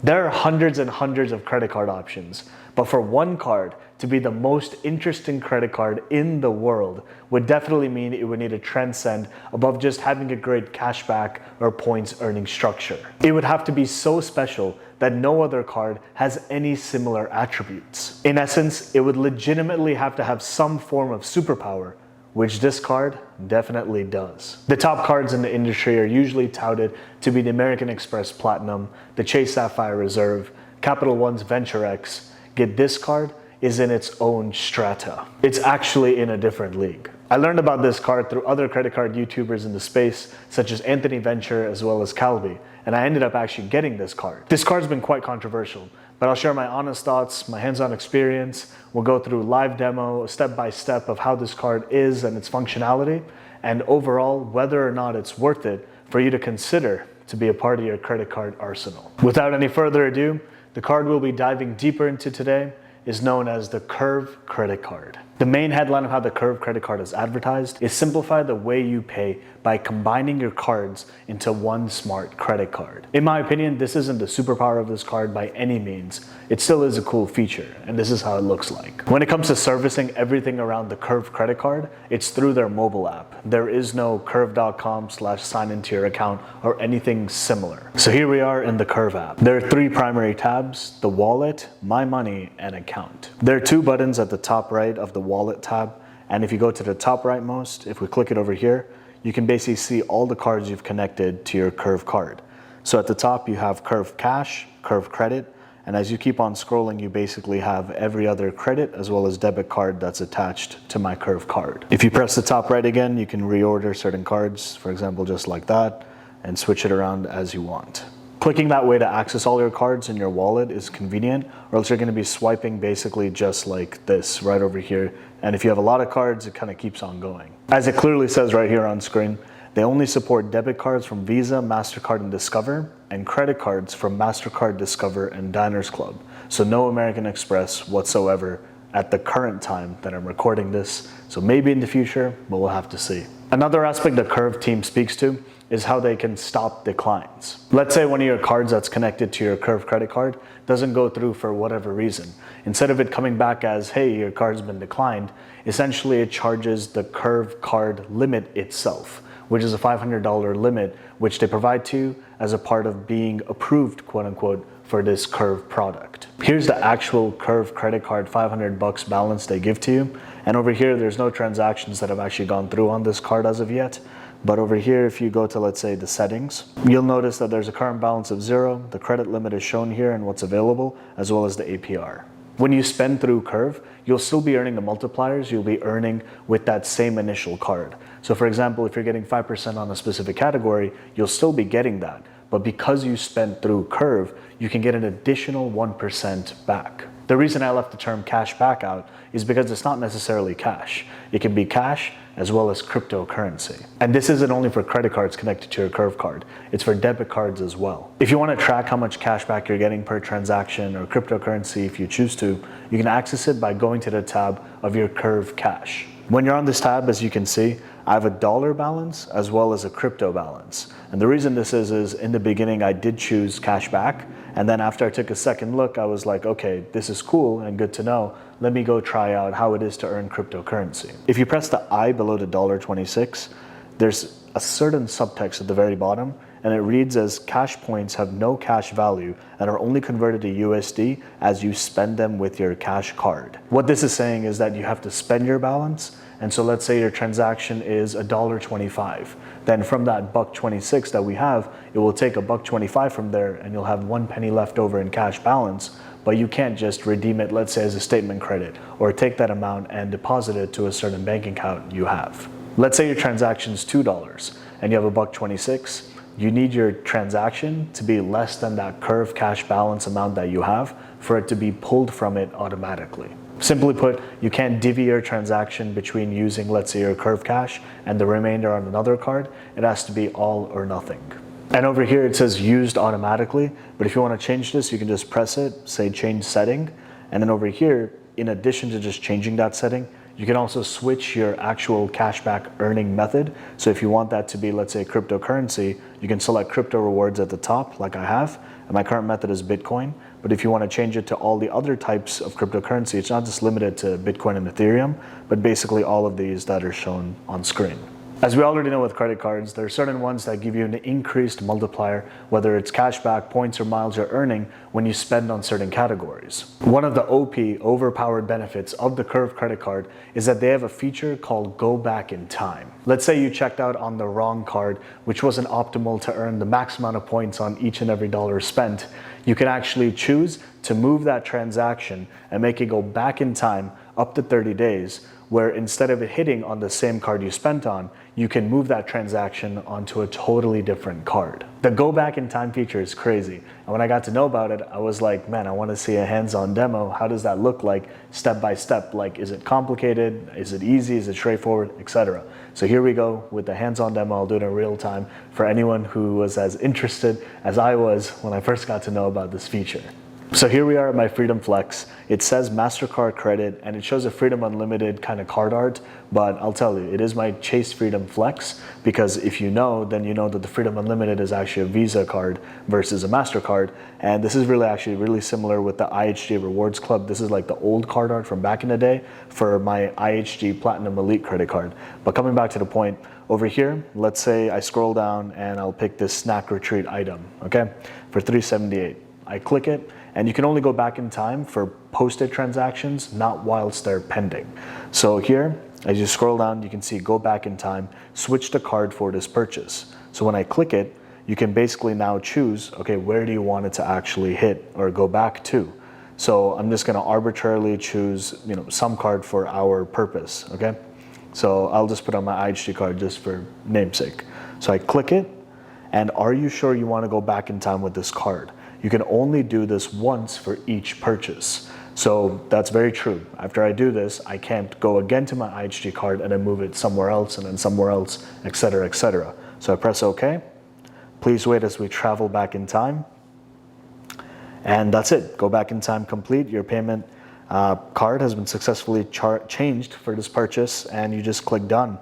There are hundreds and hundreds of credit card options, but for one card to be the most interesting credit card in the world would definitely mean it would need to transcend above just having a great cashback or points earning structure. It would have to be so special that no other card has any similar attributes. In essence, it would legitimately have to have some form of superpower, which this card definitely does. The top cards in the industry are usually touted to be the American Express Platinum, the Chase Sapphire Reserve, Capital One's Venture X. Yet this card is in its own strata. It's actually in a different league. I learned about this card through other credit card YouTubers in the space, such as Anthony Venture as well as Calvi, and I ended up actually getting this card. This card's been quite controversial, but I'll share my honest thoughts, my hands-on experience. We'll go through live demo, step-by-step of how this card is and its functionality, and overall, whether or not it's worth it for you to consider to be a part of your credit card arsenal. Without any further ado, the card we'll be diving deeper into today is known as the Curve Credit Card. The main headline of how the Curve Credit Card is advertised is simplify the way you pay by combining your cards into one smart credit card. In my opinion, this isn't the superpower of this card by any means. It still is a cool feature, and this is how it looks like. When it comes to servicing everything around the Curve Credit Card, it's through their mobile app. There is no curve.com/sign into your account or anything similar. So here we are in the Curve app. There are three primary tabs: the wallet, my money, and account. There are two buttons at the top right of the wallet tab, and if you go to the top rightmost, if we click it over here, you can basically see all the cards you've connected to your Curve card. So at the top you have Curve Cash, Curve Credit, and as you keep on scrolling, you basically have every other credit as well as debit card that's attached to my Curve card. If you press the top right again, you can reorder certain cards, for example, just like that, and switch it around as you want. Clicking that way to access all your cards in your wallet is convenient, or else you're going to be swiping basically just like this right over here. And if you have a lot of cards, it kind of keeps on going. As it clearly says right here on screen, they only support debit cards from Visa, MasterCard, and Discover, and credit cards from MasterCard, Discover, and Diners Club. So no American Express whatsoever at the current time that I'm recording this. So maybe in the future, but we'll have to see. Another aspect the Curve team speaks to is how they can stop declines. Let's say one of your cards that's connected to your Curve credit card doesn't go through for whatever reason. Instead of it coming back as, hey, your card's been declined, essentially it charges the Curve card limit itself, which is a $500 limit, which they provide to you as a part of being approved, quote unquote, for this Curve product. Here's the actual Curve credit card $500 balance they give to you. And over here, there's no transactions that have actually gone through on this card as of yet. But over here, if you go to, let's say, the settings, you'll notice that there's a current balance of 0. The credit limit is shown here and what's available, as well as the APR. When you spend through Curve, you'll still be earning the multipliers you'll be earning with that same initial card. So for example, if you're getting 5% on a specific category, you'll still be getting that. But because you spent through Curve, you can get an additional 1% back. The reason I left the term cash back out is because it's not necessarily cash. It can be cash as well as cryptocurrency. And this isn't only for credit cards connected to your Curve card, it's for debit cards as well. If you want to track how much cash back you're getting per transaction or cryptocurrency if you choose to, you can access it by going to the tab of your Curve Cash. When you're on this tab, as you can see, I have a dollar balance as well as a crypto balance. And the reason this is in the beginning I did choose cash back, and then after I took a second look, I was like, okay, this is cool and good to know. Let me go try out how it is to earn cryptocurrency. If you press the I below the $1.26, there's a certain subtext at the very bottom, and it reads as cash points have no cash value and are only converted to USD as you spend them with your cash card. What this is saying is that you have to spend your balance. And so let's say your transaction is $1.25. Then from that $1.26 that we have, it will take $1.25 from there and you'll have 1 penny left over in cash balance, but you can't just redeem it, let's say as a statement credit, or take that amount and deposit it to a certain bank account you have. Let's say your transaction is $2 and you have $1.26. You need your transaction to be less than that Curve cash balance amount that you have for it to be pulled from it automatically. Simply put, you can't divvy your transaction between using, let's say, your Curve Cash and the remainder on another card. It has to be all or nothing. And over here it says used automatically, but if you want to change this, you can just press it, say change setting, and then over here, in addition to just changing that setting, you can also switch your actual cashback earning method. So if you want that to be, let's say, cryptocurrency, you can select crypto rewards at the top, like I have, and my current method is Bitcoin. But if you want to change it to all the other types of cryptocurrency, it's not just limited to Bitcoin and Ethereum, but basically all of these that are shown on screen. As we already know with credit cards, there are certain ones that give you an increased multiplier, whether it's cashback, points, or miles you're earning when you spend on certain categories. One of the overpowered benefits of the Curve credit card is that they have a feature called Go Back in Time. Let's say you checked out on the wrong card, which wasn't optimal to earn the max amount of points on each and every dollar spent. You can actually choose to move that transaction and make it go back in time up to 30 days, where instead of it hitting on the same card you spent on, you can move that transaction onto a totally different card. The Go Back in Time feature is crazy. And when I got to know about it, I was like, man, I want to see a hands-on demo. How does that look like step by step? Like, is it complicated? Is it easy? Is it straightforward, etc.? So here we go with the hands-on demo. I'll do it in real time for anyone who was as interested as I was when I first got to know about this feature. So here we are at my Freedom Flex. It says MasterCard credit and it shows a Freedom Unlimited kind of card art, but I'll tell you, it is my Chase Freedom Flex, because if you know, then you know that the Freedom Unlimited is actually a Visa card versus a MasterCard. And this is really similar with the IHG Rewards Club. This is like the old card art from back in the day for my IHG Platinum Elite credit card. But coming back to the point, over here, let's say I scroll down and I'll pick this Snack Retreat item, okay, for $378. I click it, and you can only go back in time for posted transactions, not whilst they're pending. So here, as you scroll down, you can see Go Back in Time, switch the card for this purchase. So when I click it, you can basically now choose, okay, where do you want it to actually hit or go back to? So I'm just gonna arbitrarily choose, some card for our purpose, okay? So I'll just put on my IHG card just for namesake. So I click it, and are you sure you wanna go back in time with this card? You can only do this once for each purchase. So that's very true. After I do this, I can't go again to my IHG card and then move it somewhere else and then somewhere else, etc., etc. So I press OK. Please wait as we travel back in time. And that's it. Go back in time complete. Your payment card has been successfully changed for this purchase, and you just click done.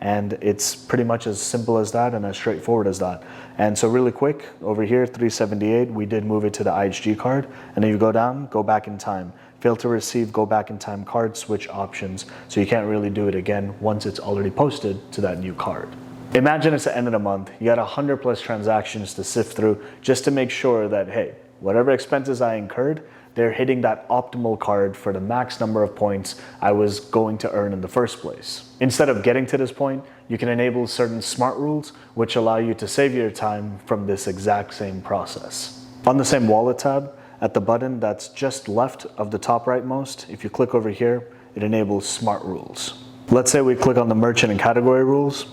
And it's pretty much as simple as that and as straightforward as that. And so really quick, over here, $378, we did move it to the IHG card. And then you go down, Go Back in Time. Fail to receive Go Back in Time card switch options. So you can't really do it again once it's already posted to that new card. Imagine it's the end of the month. You got 100 plus transactions to sift through just to make sure that, hey, whatever expenses I incurred, they're hitting that optimal card for the max number of points I was going to earn in the first place. Instead of getting to this point, you can enable certain smart rules which allow you to save your time from this exact same process. On the same wallet tab, at the button that's just left of the top rightmost, if you click over here, it enables smart rules. Let's say we click on the merchant and category rules.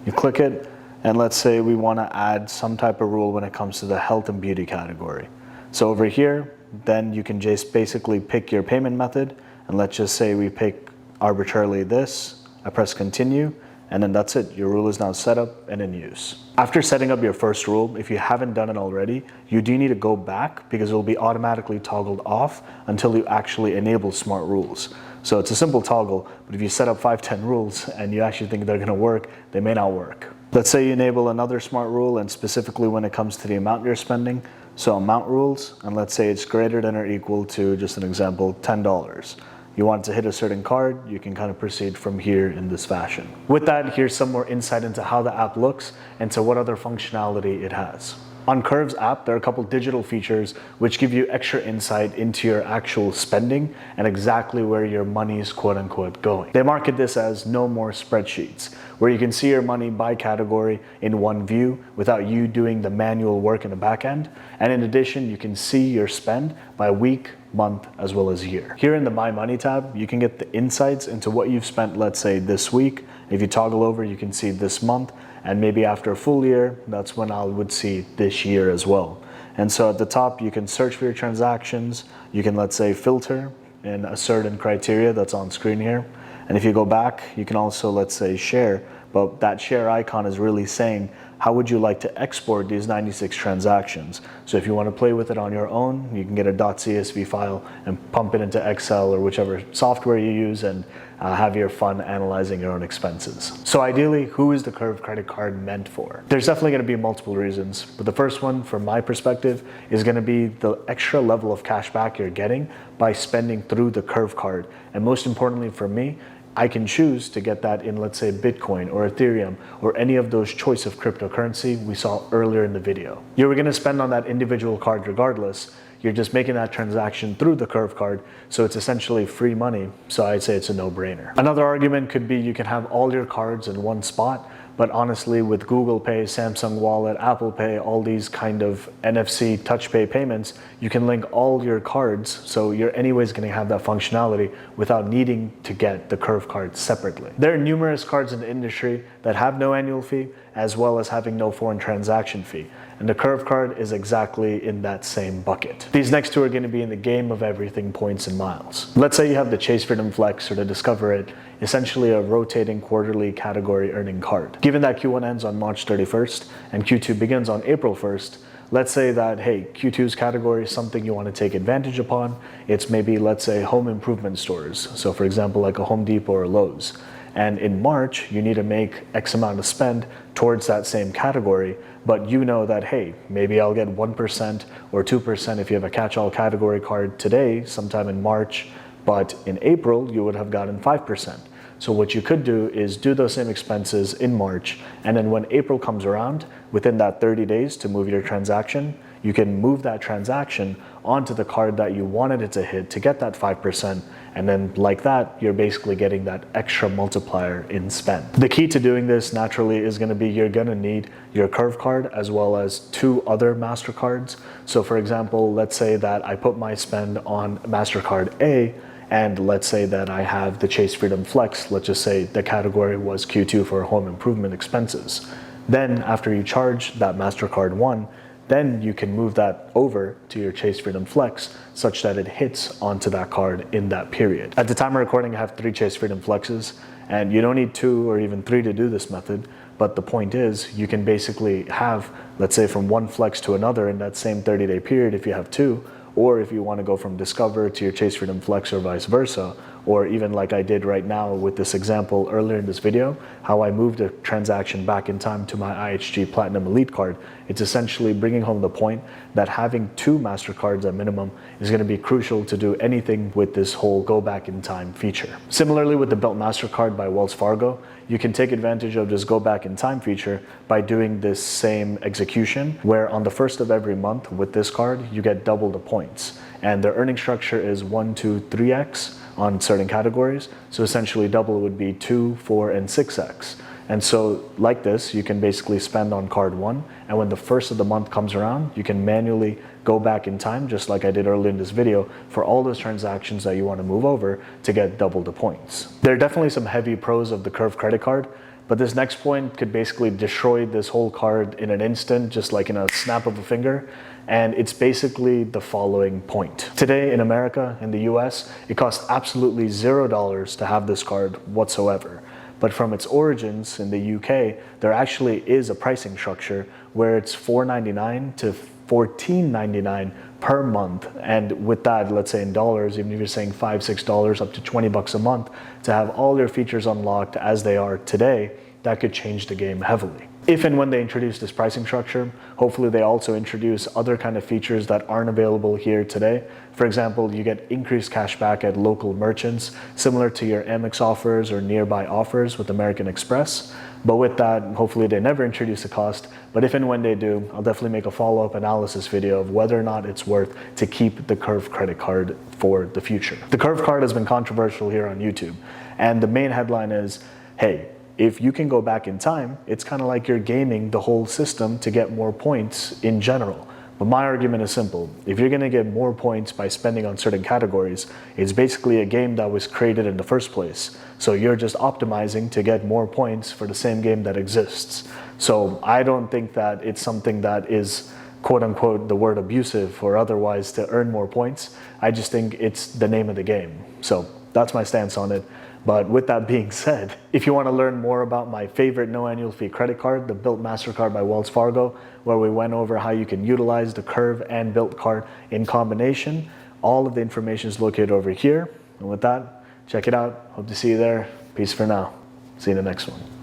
You click it, and let's say we want to add some type of rule when it comes to the health and beauty category. So over here, then you can just basically pick your payment method, and let's just say we pick arbitrarily this. I press continue, and then that's it. Your rule is now set up and in use. After setting up your first rule, if you haven't done it already, you do need to go back because it will be automatically toggled off until you actually enable smart rules. So it's a simple toggle, but if you set up 5-10 rules and you actually think they're gonna work, they may not work. Let's say you enable another smart rule, and specifically when it comes to the amount you're spending. So amount rules, and let's say it's greater than or equal to, just an example, $10. You want to hit a certain card, you can kind of proceed from here in this fashion. With that, here's some more insight into how the app looks and to what other functionality it has. On Curve's app, there are a couple digital features which give you extra insight into your actual spending and exactly where your money is quote unquote going. They market this as no more spreadsheets, where you can see your money by category in one view without you doing the manual work in the back end. And in addition, you can see your spend by week, month, as well as year. Here in the My Money tab, you can get the insights into what you've spent, let's say this week. If you toggle over, you can see this month. And maybe after a full year, that's when I would see this year as well. And so at the top, you can search for your transactions. You can, let's say, filter in a certain criteria that's on screen here. And if you go back, you can also, let's say, share. But that share icon is really saying how would you like to export these 96 transactions? So if you want to play with it on your own, you can get a .csv file and pump it into Excel or whichever software you use and have your fun analyzing your own expenses. So ideally, who is the Curve credit card meant for? There's definitely going to be multiple reasons, but the first one, from my perspective, is going to be the extra level of cash back you're getting by spending through the Curve card. And most importantly for me, I can choose to get that in, let's say, Bitcoin or Ethereum or any of those choice of cryptocurrency we saw earlier in the video. You were going to spend on that individual card regardless. You're just making that transaction through the Curve card, so it's essentially free money, so I'd say it's a no-brainer. Another argument could be you can have all your cards in one spot, but honestly, with Google Pay, Samsung Wallet, Apple Pay, all these kind of NFC touch pay payments, you can link all your cards, so you're anyways going to have that functionality without needing to get the Curve card separately. There are numerous cards in the industry that have no annual fee, as well as having no foreign transaction fee. And the Curve card is exactly in that same bucket. These next two are going to be in the game of everything points and miles. Let's say you have the Chase Freedom Flex or the Discover It, essentially a rotating quarterly category earning card. Given that Q1 ends on March 31st and Q2 begins on April 1st, let's say that, hey, Q2's category is something you want to take advantage upon. It's maybe, let's say, home improvement stores. So for example, like a Home Depot or Lowe's. And in March, you need to make X amount of spend towards that same category, but you know that, hey, maybe I'll get 1% or 2% if you have a catch-all category card today, sometime in March, but in April, you would have gotten 5%. So what you could do is do those same expenses in March, and then when April comes around, within that 30 days to move your transaction, you can move that transaction onto the card that you wanted it to hit to get that 5%, and then like that, you're basically getting that extra multiplier in spend. The key to doing this naturally is going to be you're going to need your Curve card as well as 2 other MasterCards. So for example, let's say that I put my spend on MasterCard A, and let's say that I have the Chase Freedom Flex. Let's just say the category was Q2 for home improvement expenses. Then after you charge that MasterCard 1, then you can move that over to your Chase Freedom Flex such that it hits onto that card in that period. At the time of recording, I have 3 Chase Freedom Flexes, and you don't need 2 or even 3 to do this method. But the point is, you can basically have, let's say, from one flex to another in that same 30-day period if you have 2, or if you want to go from Discover to your Chase Freedom Flex or vice versa, or even like I did right now with this example earlier in this video, how I moved a transaction back in time to my IHG Platinum Elite card. It's essentially bringing home the point that having 2 MasterCards at minimum is going to be crucial to do anything with this whole go back in time feature. Similarly with the Belt MasterCard by Wells Fargo, you can take advantage of this go back in time feature by doing this same execution, where on the first of every month with this card, you get double the points. And their earning structure is 1, 2, 3x on certain categories. So essentially double would be 2, 4, and 6x. And so like this, you can basically spend on card 1, and when the first of the month comes around, you can manually go back in time, just like I did earlier in this video, for all those transactions that you want to move over to get double the points. There are definitely some heavy pros of the Curve credit card, but this next point could basically destroy this whole card in an instant, just like in a snap of a finger. And it's basically the following point. Today in America, in the US, it costs absolutely $0 to have this card whatsoever. But from its origins in the UK, there actually is a pricing structure where it's $4.99 to $14.99 per month. And with that, let's say in dollars, even if you're saying $5, $6, up to $20 a month, to have all your features unlocked as they are today, that could change the game heavily. If and when they introduce this pricing structure, hopefully they also introduce other kind of features that aren't available here today. For example, you get increased cash back at local merchants, similar to your Amex offers or nearby offers with American Express. But with that, hopefully they never introduce a cost. But if and when they do, I'll definitely make a follow-up analysis video of whether or not it's worth to keep the Curve credit card for the future. The Curve card has been controversial here on YouTube. And the main headline is, hey, if you can go back in time, it's kind of like you're gaming the whole system to get more points in general. But my argument is simple. If you're going to get more points by spending on certain categories, it's basically a game that was created in the first place. So you're just optimizing to get more points for the same game that exists. So I don't think that it's something that is quote unquote the word abusive or otherwise to earn more points. I just think it's the name of the game. So that's my stance on it. But with that being said, if you want to learn more about my favorite no annual fee credit card, the Built MasterCard by Wells Fargo, where we went over how you can utilize the Curve and Built card in combination, all of the information is located over here. And with that, check it out. Hope to see you there. Peace for now. See you in the next one.